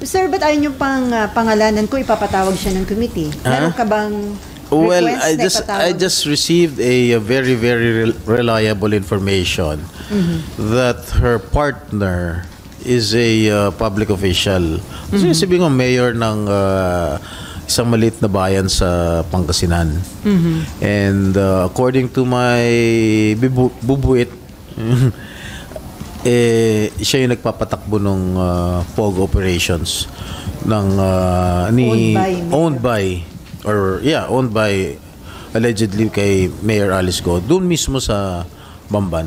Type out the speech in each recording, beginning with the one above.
Sir, ba't ayaw niyo pang pangalanan ko ipapatawag siya ng committee? Meron ka bang Well, request I just received a very reliable information that her partner is a public official. Kasi sabi ko, mayor ng isang maliit na bayan sa Pangasinan. And according to my bubuit, siya yung nagpapatakbo ng POG operations ng owned by allegedly kay Mayor Alice Go doon mismo sa Bamban.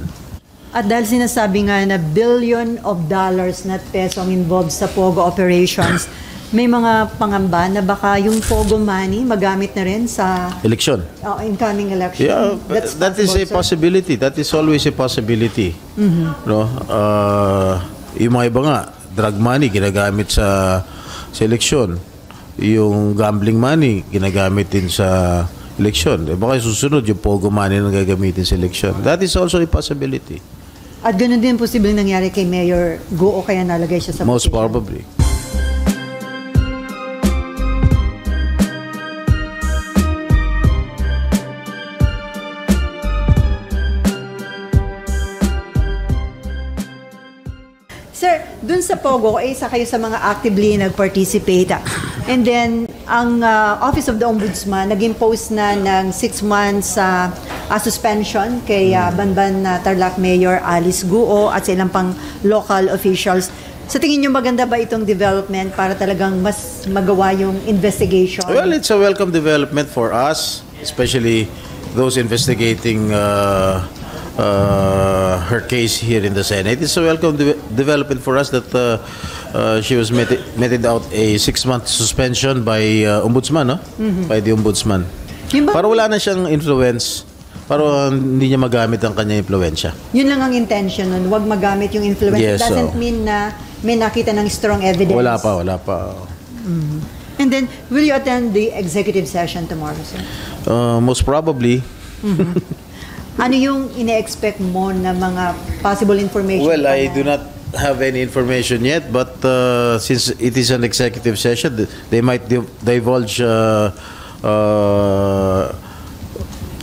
At dahil sinasabi nga na billion of dollars not peso ang involved sa POGO operations, may mga pangamba na baka yung POGO money magamit na rin sa election. Incoming election. Yeah, that is a possibility. That is always a possibility. No? Yung mga iba nga, drug money ginagamit sa eleksyon. Yung gambling money ginagamit din sa eleksyon. Baka susunod yung POGO money na gagamitin sa eleksyon. That is also a possibility. At ganoon din posibleng nangyari kay Mayor Go o kaya nalagay siya sa Most position? probably. Sir, dun sa POGO, isa kayo sa mga actively nag-participate. And then, ang Office of the Ombudsman nag-impose na ng 6 months suspension kay Banban Tarlac Mayor Alice Guo at sa ilang pang local officials. Sa tingin niyo maganda ba itong development para talagang mas magawa yung investigation? Well, it's a welcome development for us, especially those investigating her case here in the Senate. It's a welcome development for us that she was meted out a 6-month suspension by Ombudsman, no? By the Ombudsman. Para wala na siyang influence, para hindi niya magamit ang kanyang impluwensya. Yun lang ang intention nun, huwag magamit yung influence. Yes, It doesn't mean na may nakita ng strong evidence. Wala pa. And then, will you attend the executive session tomorrow, sir? Most probably. Ano yung ine-expect mo na mga possible information? Well, I do not have any information yet, but since it is an executive session, they might divulge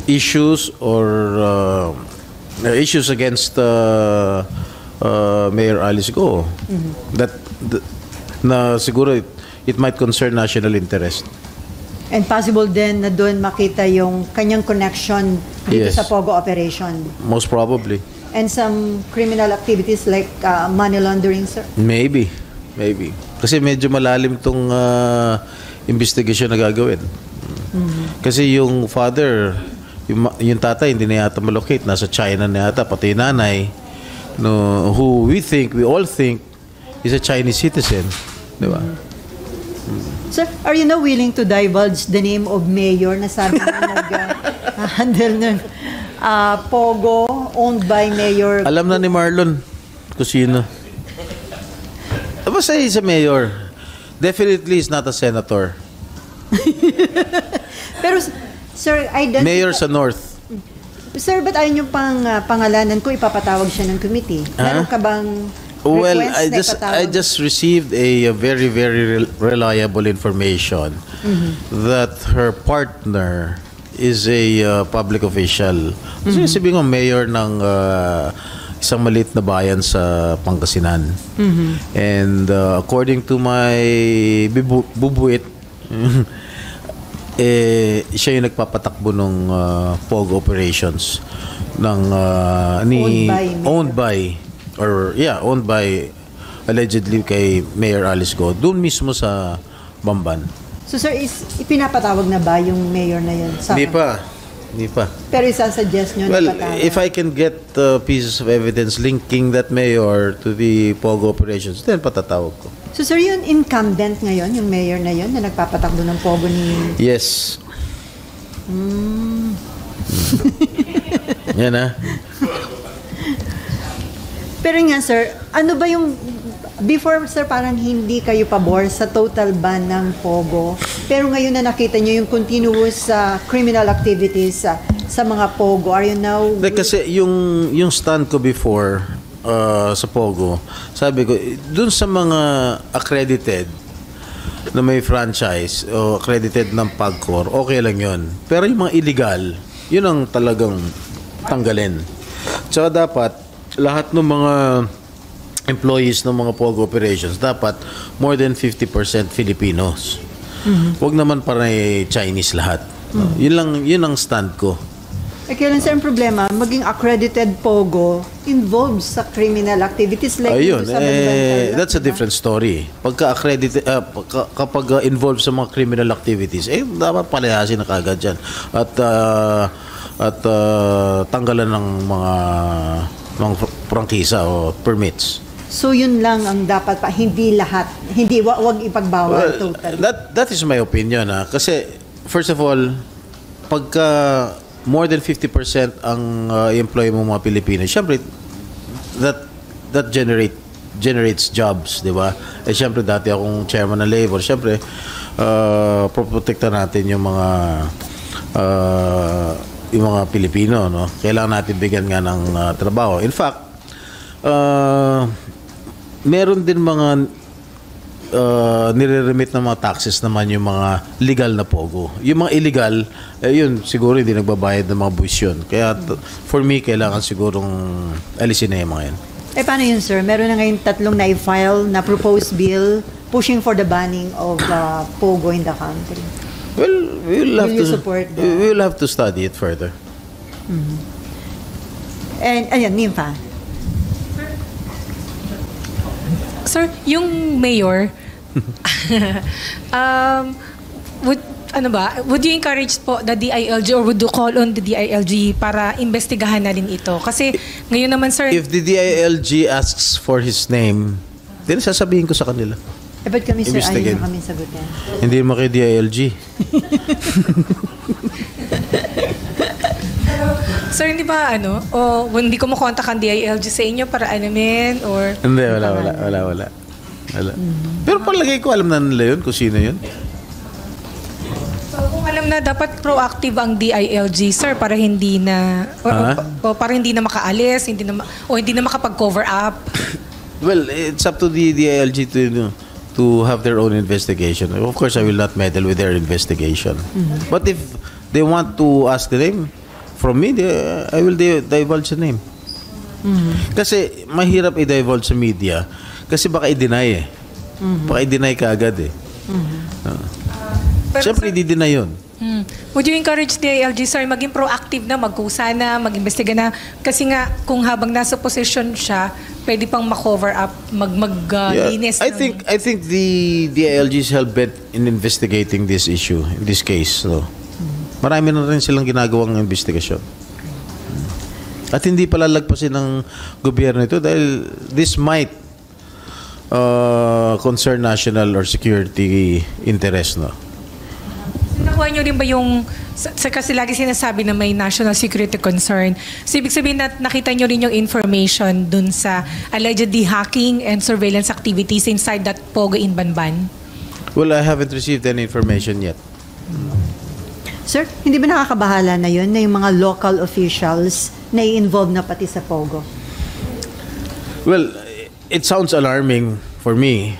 issues or issues against Mayor Alice Go. Na siguro it might concern national interest. And possible din na doon makita yung kanyang connection dito sa POGO operation. Most probably. And some criminal activities like money laundering, sir? Maybe. Kasi medyo malalim tong investigation na gagawin. Kasi yung father, yung tatay hindi na yata malocate, nasa China na yata, pati yung nanay, no, who we all think is a Chinese citizen. Di ba? Sir, are you now willing to divulge the name of mayor na sabi na nag-handle ng POGO owned by Mayor? Alam na ni Marlon kung sino. Basta he's a mayor. Definitely he's not a senator. Pero, sir, mayor sa North. Sir, ba't ayaw niyo pang pangalanan ko ipapatawag siya ng committee? Meron ka bang well, I just received a very reliable information that her partner is a public official. Kasi sabi ko, mayor ng isang maliit na bayan sa Pangasinan. And according to my bubuit, siya yung nagpapatakbo ng POG operations ng owned by allegedly kay Mayor Alice Go doon mismo sa Bamban. So sir, ipinapatawag na ba yung mayor na yun? Hindi pa. Pero isasuggest nyo well, na patawag? if I can get pieces of evidence linking that mayor to the POGO operations, then patatawag ko. So sir, yun incumbent ngayon, yung mayor na yun na nagpapatakbo ng POGO ni... Yes. Yan ha. Pero nga sir, ano ba yung before sir parang hindi kayo pabor sa total ban ng POGO, pero ngayon na nakita nyo yung continuous criminal activities sa mga POGO, are you now... Kasi yung stand ko before, sa Pogo, sabi ko, dun sa mga accredited na may franchise o accredited ng PAGCOR, okay lang yun. Pero yung mga illegal, yun ang talagang tanggalin. Tsaka dapat, lahat ng mga employees ng mga Pogo operations, dapat more than 50% Filipinos. Huwag naman parang Chinese lahat. Yun ang stand ko. Kailan sir ang problema, maging accredited Pogo involved sa criminal activities like Ayun, sa Banbantal, that's a different story. Pagka accredited, kapag involved sa mga criminal activities, dapat palayasin na kagad dyan. At tanggalan ng mga prangkisa o permits. So yun lang ang dapat pa, hindi lahat, hindi wag ipagbawal totally. That is my opinion. Kasi, first of all, pagka more than 50% ang employee mo mga Pilipino, syempre, that generates jobs, di ba? Syempre, dati akong chairman ng labor, syempre, proprotekta natin yung mga Pilipino, no? Kailangan natin bigyan nga ng trabaho. In fact, meron din mga nire-remit ng mga taxes naman yung mga legal na Pogo. Yung mga illegal, yun siguro hindi nagbabayad ng mga buwis yun. Kaya for me, kailangan sigurong alisin na yung mga yan. Paano yun sir? Meron na ngayon 3 na-file na proposed bill pushing for the banning of Pogo in the country. Well, we'll have to study it further. And ayan, Nympha. Sir, yung mayor, would you encourage po the DILG or would you call on the DILG para investigahan na rin ito? Kasi ngayon naman, sir... If the DILG asks for his name, then sasabihin ko sa kanila. Ba't kami sir, ayaw na kami sagutin? Hindi mo kay DILG. Sir, hindi ba hindi ko makontak ang DILG sa inyo para alamin or... Hindi, wala. Pero palagay ko, alam na nila yun kung sino yun. So, kung alam na, dapat proactive ang DILG, sir, para hindi na para hindi na makaalis, hindi na makapag-cover up. Well, it's up to the DILG to have their own investigation. Of course, I will not meddle with their investigation. But if they want to ask the name from me, I will divulge the name. Kasi mahirap i-divulge sa media kasi baka i-deny baka i-deny ka agad Siyempre, i-deny yun. Would you encourage the DILG, sir, maging proactive na, magkusa na, mag-imbestiga na? Kasi nga, kung habang nasa position siya, pwede pang ma-cover up, mag-linis. I think the DILG is hell-bent in investigating this issue, in this case. So, marami na rin silang ginagawang investigasyon. At hindi pala lagpasin ng gobyerno ito dahil this might concern national or security interest, no? Nakuha nyo rin ba yung, kasi lagi sinasabi na may national security concern. So, ibig sabihin na nakita nyo rin yung information dun sa allegedly hacking and surveillance activities inside that Pogo in Banban? Well, I haven't received any information yet. Sir, hindi ba nakakabahala na yun na yung mga local officials na i-involve na pati sa Pogo? Well, it sounds alarming for me.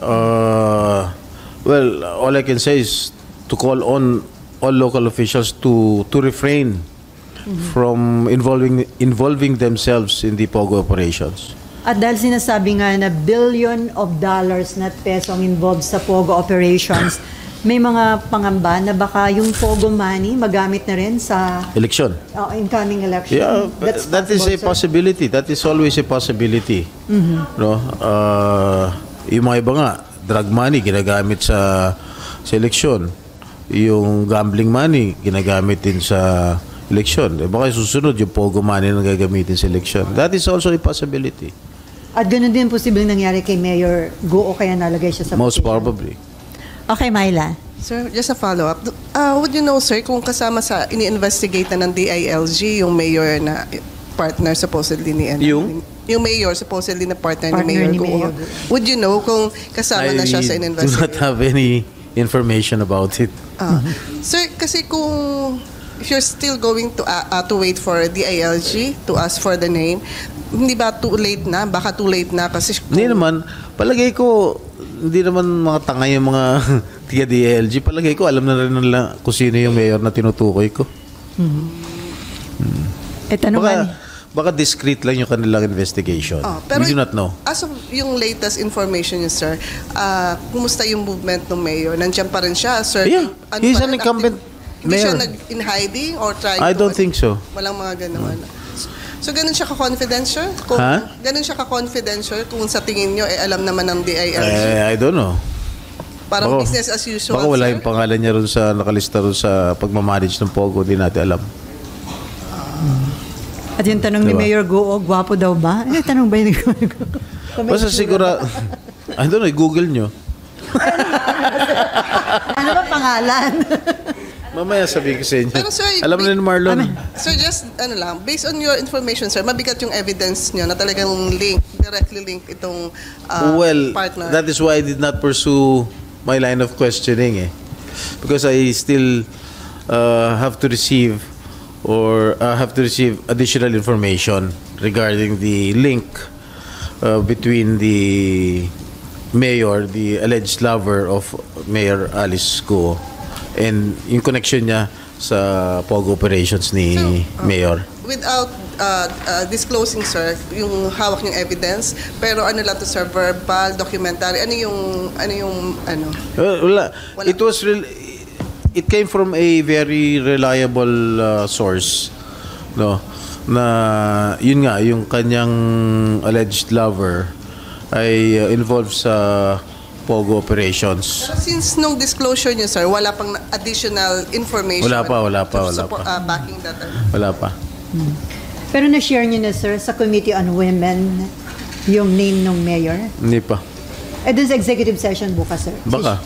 Well, all I can say is to call on all local officials to refrain from involving themselves in the Pogo operations. At dahil sinasabi nga na $billion na peso ang involved sa Pogo operations, may mga pangamba na baka yung Pogo money magamit na rin sa election. Incoming election. Yeah, that is a possibility. That is always a possibility. No? Yung mga iba nga, drug money ginagamit sa election. Yung gambling money ginagamit din sa election. Baka susunod yung Pogo money na gagamitin sa election. That is also a possibility. At ganoon din posibleng nangyari kay Mayor Go o kaya nalagay siya sa Most position. probably. Okay, Myla. Sir, just a follow-up. Would you know, sir, kung kasama sa ini-investigate ng DILG yung mayor na partner supposedly ni yung mayor supposedly na partner ni Mayor Go? Would you know kung kasama na siya sa I in-investigate? do not have any information about it. Sir, kasi kung if you're still going to wait for DILG to ask for the name, hindi ba too late na? Baka too late na kasi... Hindi naman. Palagay ko, hindi naman mga tanga yung mga tiga DILG. Palagay ko, alam na rin nila kung sino yung mayor na tinutukoy ko. Baka discreet lang yung kanilang investigation. Pero we do not know. As of yung latest information niyo, sir, kumusta yung movement ng mayor? Nandiyan pa rin siya, sir? Yeah, he's an incumbent Hindi siya mayor. in hiding or trying I don't think so. Walang mga ganun. So, ganun siya ka-confidential? Ganun siya ka-confidential kung sa tingin nyo, alam naman ng DILG? I don't know. Parang business as usual, baka wala sir? yung pangalan niya ron sa nakalista ron sa pagmamanage ng Pogo, di natin alam. At yung tanong ni Mayor Go, gwapo daw ba? Tanong ba yun? Basta siguro, I don't know, i-google nyo. Ano ba pangalan? Mamaya sabihin ko sa inyo. Pero, sir, alam na ni Marlon. Sir, just, based on your information, sir, mabigat yung evidence nyo na talagang directly link itong partner. That is why I did not pursue my line of questioning. Because I still have to receive additional information regarding the link between the mayor, the alleged lover of Mayor Alice Go, and yung connection niya sa Pogo operations ni Mayor. Without disclosing, sir, yung hawak niyong evidence, pero ano lang to, sir, verbal, documentary, ano yung Wala. It came from a very reliable source, no, na yun nga, yung kanyang alleged lover ay involved sa Pogo operations. Pero since nung disclosure niyo, sir, wala pang additional information? Wala pa. Backing that? Wala pa. Pero na-share niyo na, sir, sa Committee on Women yung name ng mayor? Hindi pa. Dun sa executive session bukas, sir? Baka.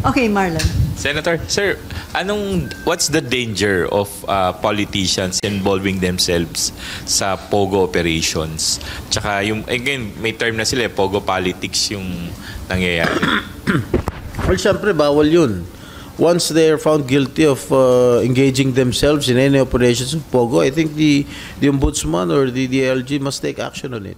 Okay, Marlon. Senator, sir, what's the danger of politicians involving themselves sa Pogo operations? Tsaka again, may term na sila, Pogo politics yung nangyayari. Well, syempre, bawal yun. Once they are found guilty of engaging themselves in any operations of Pogo, I think the Ombudsman or the DILG must take action on it.